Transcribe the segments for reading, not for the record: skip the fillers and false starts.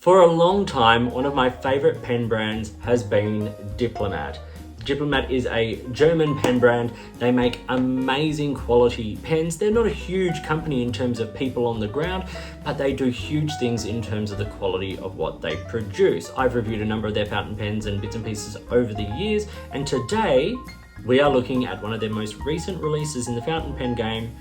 For a long time, one of my favorite pen brands has been Diplomat. Diplomat is a German pen brand. They make amazing quality pens. They're not a huge company in terms of people on the ground, but they do huge things in terms of the quality of what they produce. I've reviewed a number of their fountain pens and bits and pieces over the years, and today we are looking at one of their most recent releases in the fountain pen game,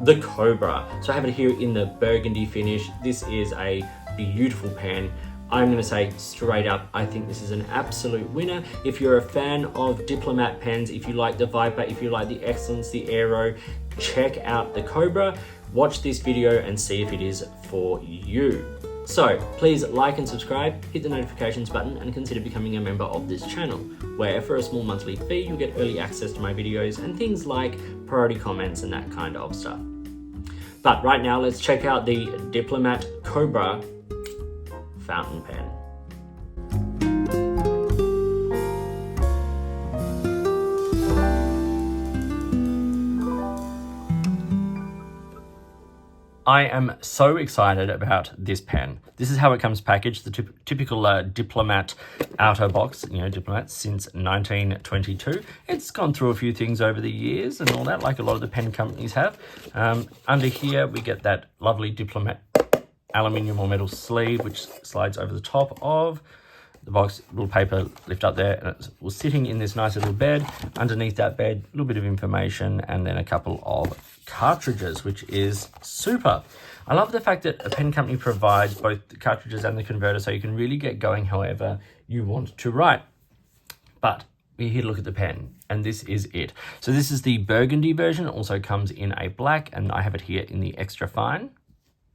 the Cobra. So I have it here in the Burgundy finish. This is a beautiful pen. I'm going to say straight up, I think this is an absolute winner. If you're a fan of Diplomat pens, if you like the Viper, if you like the Excellence, the Aero, check out the Cobra. Watch this video and see if it is for you. So please like and subscribe, hit the notifications button, and consider becoming a member of this channel, where for a small monthly fee, you'll get early access to my videos and things like priority comments and that kind of stuff. But right now, let's check out the Diplomat Cobra fountain pen. I am so excited about this pen. This is how it comes packaged, the typical Diplomat outer box, Diplomat since 1922. It's gone through a few things over the years and all that, like a lot of the pen companies have. Under here, we get that lovely Diplomat aluminium or metal sleeve, which slides over the top of the box. Little paper lift up there, and it was sitting in this nice little bed. Underneath that bed, a little bit of information, and then a couple of cartridges, which is super. I love the fact that a pen company provides both the cartridges and the converter, so you can really get going however you want to write. But we're here to look at the pen, and this is it. So this is the Burgundy version. It also comes in a black, and I have it here in the Extra-Fine.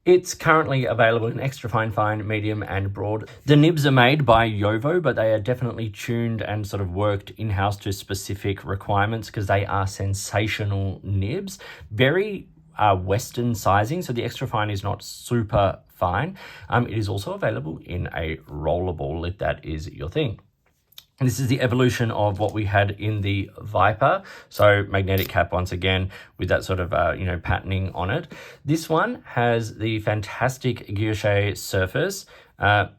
It's currently available in Extra-Fine, Fine, Medium, and Broad. The nibs are made by Jowo, but they are definitely tuned and sort of worked in-house to specific requirements because they are sensational nibs. Very Western sizing, so the Extra-Fine is not super fine. It is also available in a rollerball if that is your thing. And this is the evolution of what we had in the Viper. So magnetic cap once again with that sort of, patterning on it. This one has the fantastic guilloche surface and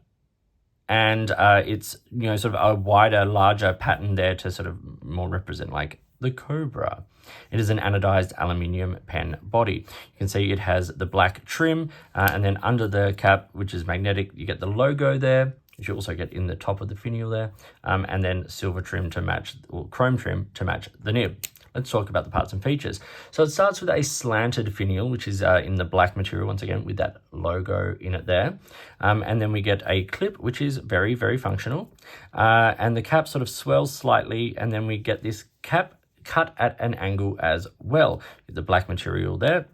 it's, sort of a wider, larger pattern there to sort of more represent like the Cobra. It is an anodized aluminium pen body. You can see it has the black trim and then under the cap, which is magnetic, you get the logo there, which you also get in the top of the finial there, and then silver trim to match, or chrome trim to match the nib. Let's talk about the parts and features. So it starts with a slanted finial, which is in the black material, once again, with that logo in it there. And then we get a clip, which is very, very functional. And the cap sort of swells slightly, and then we get this cap cut at an angle as well, with the black material there.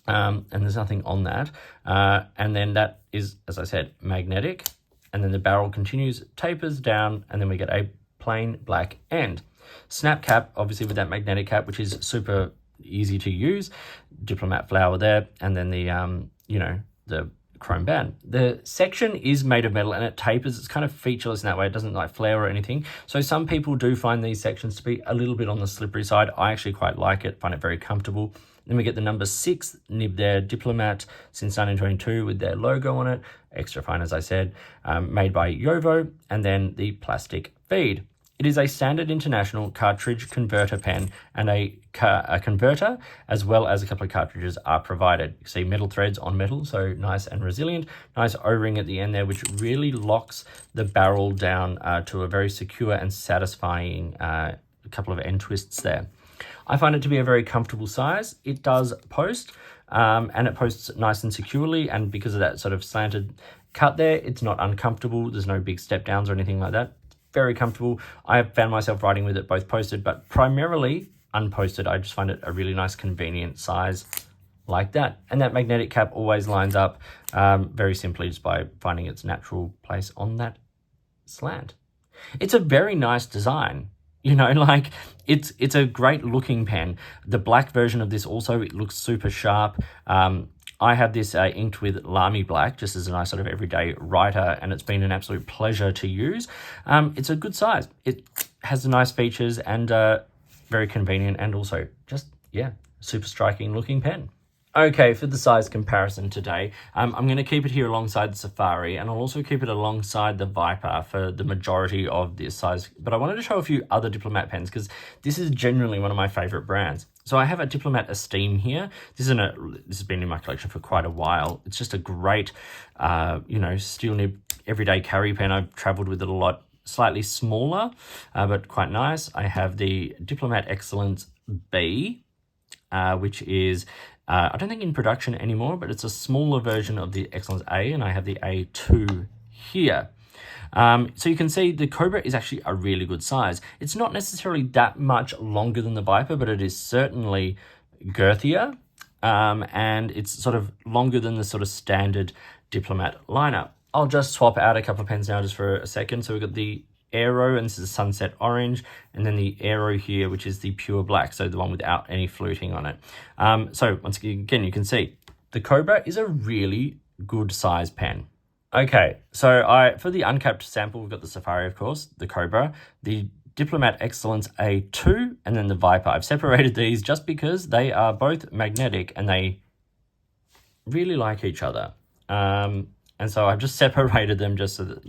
And there's nothing on that. And then that is, as I said, magnetic. And then the barrel continues, tapers down, and then we get a plain black end. Snap cap, obviously with that magnetic cap, which is super easy to use. Diplomat flower there, and then the, the chrome band. The section is made of metal and it tapers. It's kind of featureless in that way. It doesn't like flare or anything. So some people do find these sections to be a little bit on the slippery side. I actually quite like it, find it very comfortable. Then we get the number 6 nib there, Diplomat since 1922 with their logo on it. Extra-Fine, as I said, made by Jowo, and then the plastic feed. It is a standard international cartridge converter pen, and a converter as well as a couple of cartridges are provided. You see metal threads on metal, so nice and resilient. Nice O-ring at the end there, which really locks the barrel down to a very secure and satisfying couple of end twists there. I find it to be a very comfortable size. It does post, and it posts nice and securely, and because of that sort of slanted cut there, it's not uncomfortable. There's no big step downs or anything like that. Very comfortable. I have found myself writing with it both posted, but primarily unposted. I just find it a really nice, convenient size like that. And that magnetic cap always lines up very simply just by finding its natural place on that slant. It's a very nice design. It's a great looking pen. The black version of this also, it looks super sharp. I have this inked with Lamy Black, just as a nice sort of everyday writer, and it's been an absolute pleasure to use. It's a good size. It has nice features and very convenient, and also just, super striking looking pen. Okay, for the size comparison today, I'm going to keep it here alongside the Safari, and I'll also keep it alongside the Viper for the majority of this size. But I wanted to show a few other Diplomat pens because this is genuinely one of my favorite brands. So I have a Diplomat Esteem here. This has been in my collection for quite a while. It's just a great, steel nib everyday carry pen. I've traveled with it a lot. Slightly smaller, but quite nice. I have the Diplomat Excellence B, which is I don't think in production anymore, but it's a smaller version of the Excellence A, and I have the A2 here. So you can see the Cobra is actually a really good size. It's not necessarily that much longer than the Viper, but it is certainly girthier, and it's sort of longer than the sort of standard Diplomat lineup. I'll just swap out a couple of pens now just for a second. So we've got the Aero, and this is Sunset Orange, and then the Aero here, which is the pure black, so the one without any fluting on it. So once again, you can see the Cobra is a really good size pen. Okay, so for the uncapped sample, we've got the Safari, of course, the Cobra, the Diplomat Excellence A2, and then the Viper. I've separated these just because they are both magnetic and they really like each other. And so I've just separated them just so that,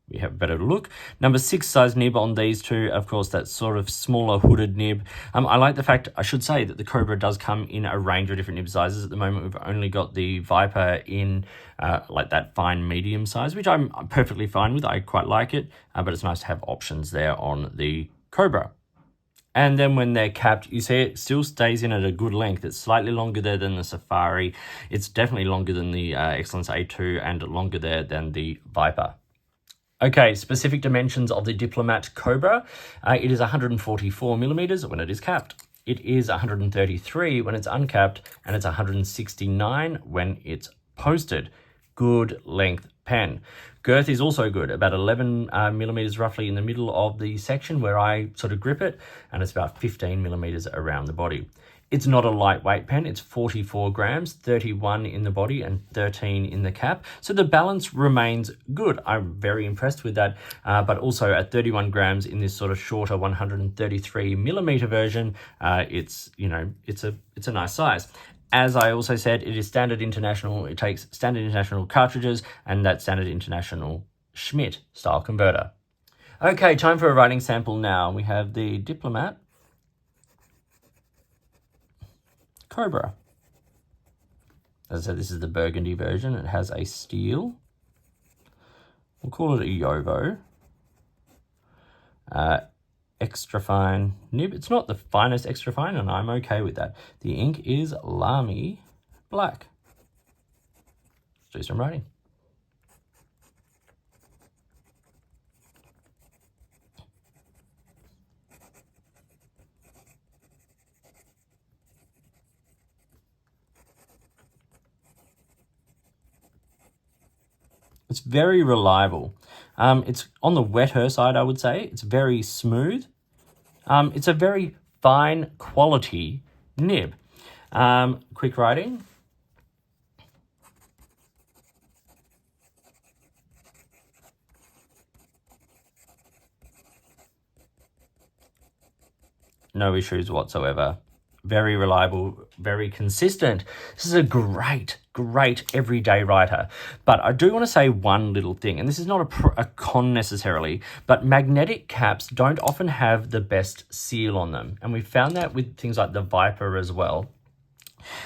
we have a better look. Number 6 size nib on these two, of course, that sort of smaller hooded nib. I like the fact, I should say, that the Cobra does come in a range of different nib sizes. At the moment, we've only got the Viper in like that fine medium size, which I'm perfectly fine with. I quite like it, but it's nice to have options there on the Cobra. And then when they're capped, you see it still stays in at a good length. It's slightly longer there than the Safari. It's definitely longer than the Excellence A2 and longer there than the Viper. Okay, specific dimensions of the Diplomat Cobra. It is 144 millimeters when it is capped. It is 133 when it's uncapped, and it's 169 when it's posted. Good length pen. Girth is also good, about 11 millimeters roughly in the middle of the section where I sort of grip it, and it's about 15 millimeters around the body. It's not a lightweight pen. It's 44 grams, 31 in the body and 13 in the cap. So the balance remains good. I'm very impressed with that. But also at 31 grams in this sort of shorter 133 millimeter version, it's a nice size. As I also said, it is standard international. It takes standard international cartridges and that standard international Schmidt style converter. Okay, time for a writing sample now. We have the Diplomat Cobra. As I said, this is the Burgundy version. It has a steel. We'll call it a Yovo. Extra-Fine Nib. It's not the finest Extra-Fine, and I'm okay with that. The ink is Lamy Black. Let's do some writing. It's very reliable. It's on the wetter side, I would say. It's very smooth. It's a very fine quality nib. Quick writing. No issues whatsoever. Very reliable, very consistent. This is a great everyday writer. But I do want to say one little thing, and this is not a con necessarily, but magnetic caps don't often have the best seal on them. And we found that with things like the Viper as well,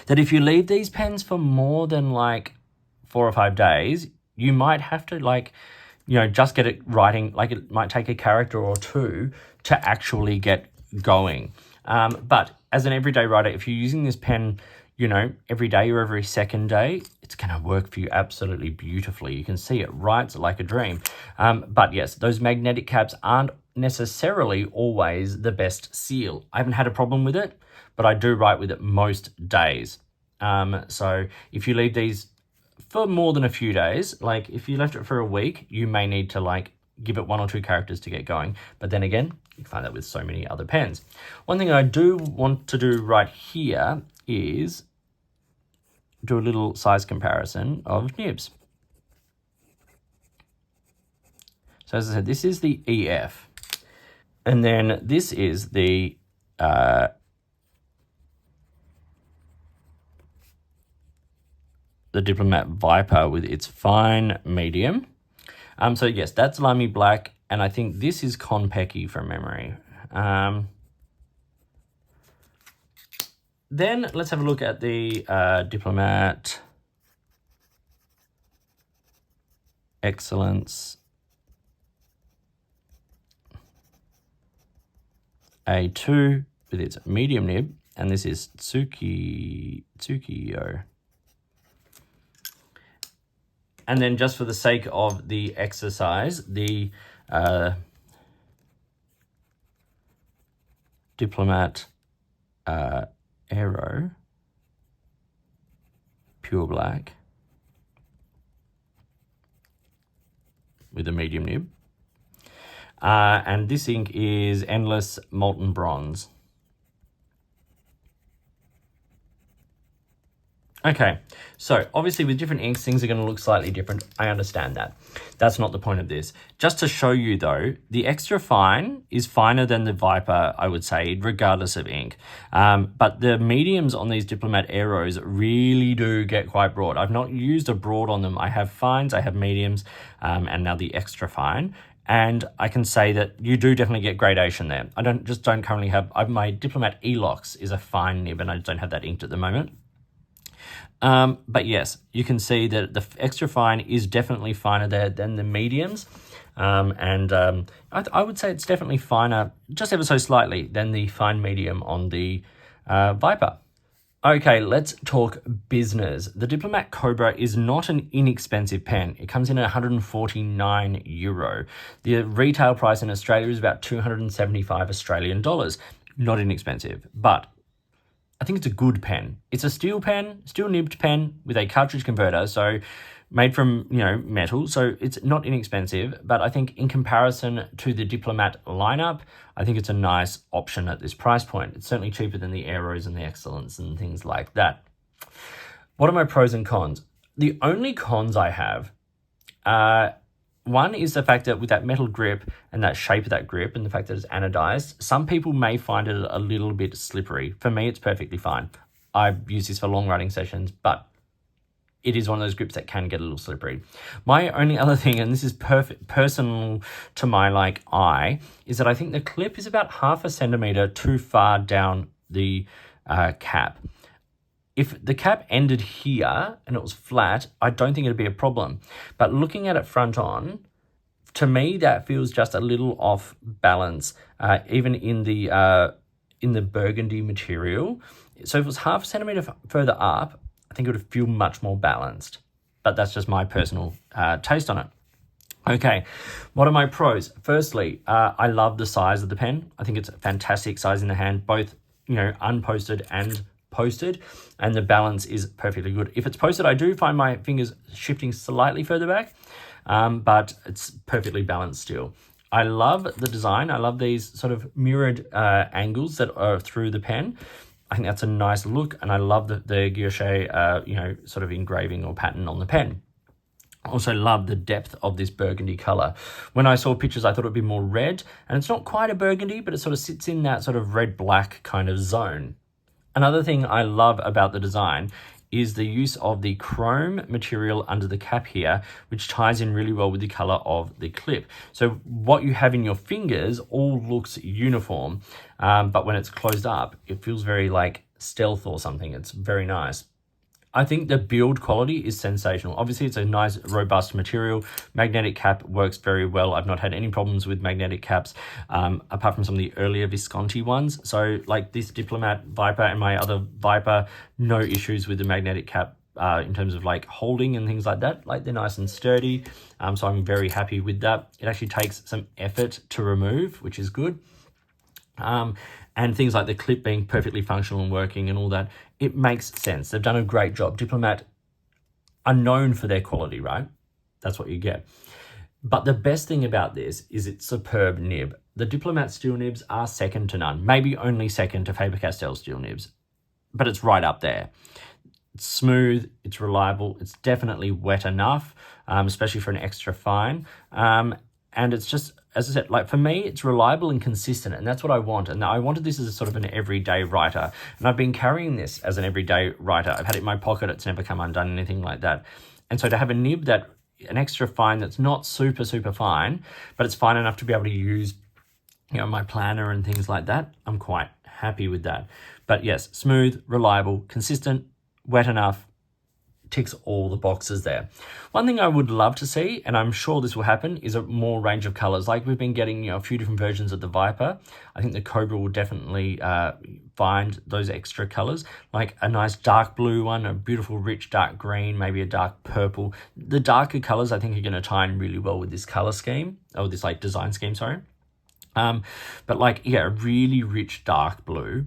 that if you leave these pens for more than like 4 or 5 days, you might have to just get it writing. Like it might take a character or two to actually get going. But as an everyday writer, if you're using this pen, every day or every second day, it's going to work for you absolutely beautifully. You can see it writes like a dream. But yes, those magnetic caps aren't necessarily always the best seal. I haven't had a problem with it, but I do write with it most days. So if you leave these for more than a few days, like if you left it for a week, you may need to give it 1 or 2 characters to get going. But then again, you can find that with so many other pens. One thing I do want to do right here is do a little size comparison of nibs. So as I said, this is the EF. And then this is the the Diplomat Viper with its fine medium. So yes, that's limey black, and I think this is Konpeki from memory. Then let's have a look at the Diplomat Excellence A2 with its medium nib, and this is Tsukiyo. And then just for the sake of the exercise, the Diplomat Aero Pure Black with a medium nib. And this ink is Endless Molten Bronze. Okay, so obviously with different inks, things are going to look slightly different. I understand that. That's not the point of this. Just to show you though, the Extra Fine is finer than the Viper, I would say, regardless of ink. But the mediums on these Diplomat Aeros really do get quite broad. I've not used a broad on them. I have fines, I have mediums, and now the Extra Fine. And I can say that you do definitely get gradation there. I don't currently have, my Diplomat Elox is a fine nib and I just don't have that inked at the moment. But yes, you can see that the Extra Fine is definitely finer there than the mediums. I would say it's definitely finer, just ever so slightly, than the fine medium on the Viper. Okay, let's talk business. The Diplomat Cobra is not an inexpensive pen. It comes in at €149. The retail price in Australia is about 275 Australian dollars. Not inexpensive, but I think it's a good pen. It's a steel pen, steel nibbed pen with a cartridge converter, so made from, metal, so it's not inexpensive, but I think in comparison to the Diplomat lineup, I think it's a nice option at this price point. It's certainly cheaper than the Aeros and the Excellence and things like that. What are my pros and cons? The only cons I have, one is the fact that with that metal grip and that shape of that grip and the fact that it's anodized, some people may find it a little bit slippery. For me, it's perfectly fine. I use this for long writing sessions, but it is one of those grips that can get a little slippery. My only other thing, and this is personal to my eye, is that I think the clip is about 0.5 centimeter too far down the cap. If the cap ended here and it was flat, I don't think it'd be a problem. But looking at it front on, to me, that feels just a little off balance, even in the Burgundy material. So if it was 0.5 centimeter further up, I think it would feel much more balanced. But that's just my personal taste on it. Okay, what are my pros? Firstly, I love the size of the pen. I think it's a fantastic size in the hand, both unposted and posted, and the balance is perfectly good. If it's posted, I do find my fingers shifting slightly further back, but it's perfectly balanced still. I love the design. I love these sort of mirrored angles that are through the pen. I think that's a nice look, and I love the guilloche, sort of engraving or pattern on the pen. I also love the depth of this burgundy color. When I saw pictures, I thought it would be more red, and it's not quite a burgundy, but it sort of sits in that sort of red-black kind of zone. Another thing I love about the design is the use of the chrome material under the cap here, which ties in really well with the color of the clip. So what you have in your fingers all looks uniform, but when it's closed up, it feels very like stealth or something. It's very nice. I think the build quality is sensational. Obviously, it's a nice, robust material. Magnetic cap works very well. I've not had any problems with magnetic caps, apart from some of the earlier Visconti ones. So like this Diplomat Viper and my other Viper, no issues with the magnetic cap in terms of like holding and things like that. Like they're nice and sturdy. So I'm very happy with that. It actually takes some effort to remove, which is good. And things like the clip being perfectly functional and working and all that, it makes sense. They've done a great job. Diplomat are known for their quality, right? That's what you get. But the best thing about this is its superb nib. The Diplomat steel nibs are second to none, maybe only second to Faber-Castell steel nibs, but it's right up there. It's smooth, it's reliable, it's definitely wet enough, especially for an extra fine. And it's just, as I said, like for me, it's reliable and consistent, and that's what I want. And I wanted this as a sort of an everyday writer. And I've been carrying this as an everyday writer. I've had it in my pocket. It's never come undone, anything like that. And so to have a nib that, an extra fine that's not super, super fine, but it's fine enough to be able to use, you know, my planner and things like that, I'm quite happy with that. But yes, smooth, reliable, consistent, wet enough, ticks all the boxes there. One thing I would love to see, and I'm sure this will happen, is a more range of colors. Like we've been getting, you know, a few different versions of the Viper. I think the Cobra will definitely find those extra colors, like a nice dark blue one, a beautiful rich dark green, maybe a dark purple. The darker colors I think are going to tie in really well with this color scheme, or this like design scheme, sorry. But like, yeah, a really rich dark blue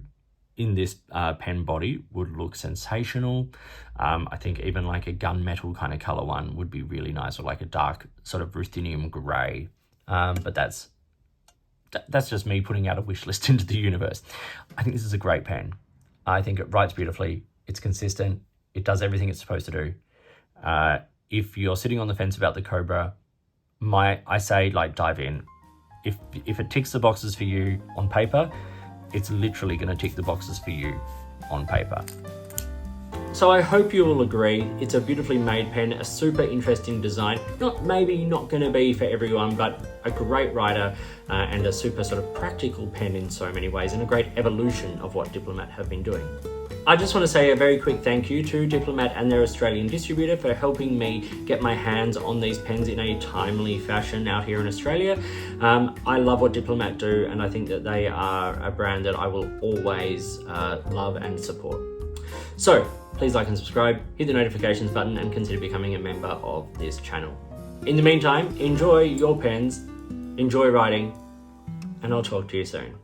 in this pen body would look sensational. I think even like a gunmetal kind of color one would be really nice, or like a dark sort of ruthenium gray. But that's just me putting out a wish list into the universe. I think this is a great pen. I think it writes beautifully. It's consistent. It does everything it's supposed to do. If you're sitting on the fence about the Cobra, I say like dive in. If it ticks the boxes for you on paper, it's literally going to tick the boxes for you on paper. So I hope you will agree, it's a beautifully made pen, a super interesting design. Maybe not going to be for everyone, but a great writer and a super sort of practical pen in so many ways, and a great evolution of what Diplomat have been doing. I just want to say a very quick thank you to Diplomat and their Australian distributor for helping me get my hands on these pens in a timely fashion out here in Australia. I love what Diplomat do, and I think that they are a brand that I will always love and support. So please like and subscribe, hit the notifications button, and consider becoming a member of this channel. In the meantime, enjoy your pens, enjoy writing, and I'll talk to you soon.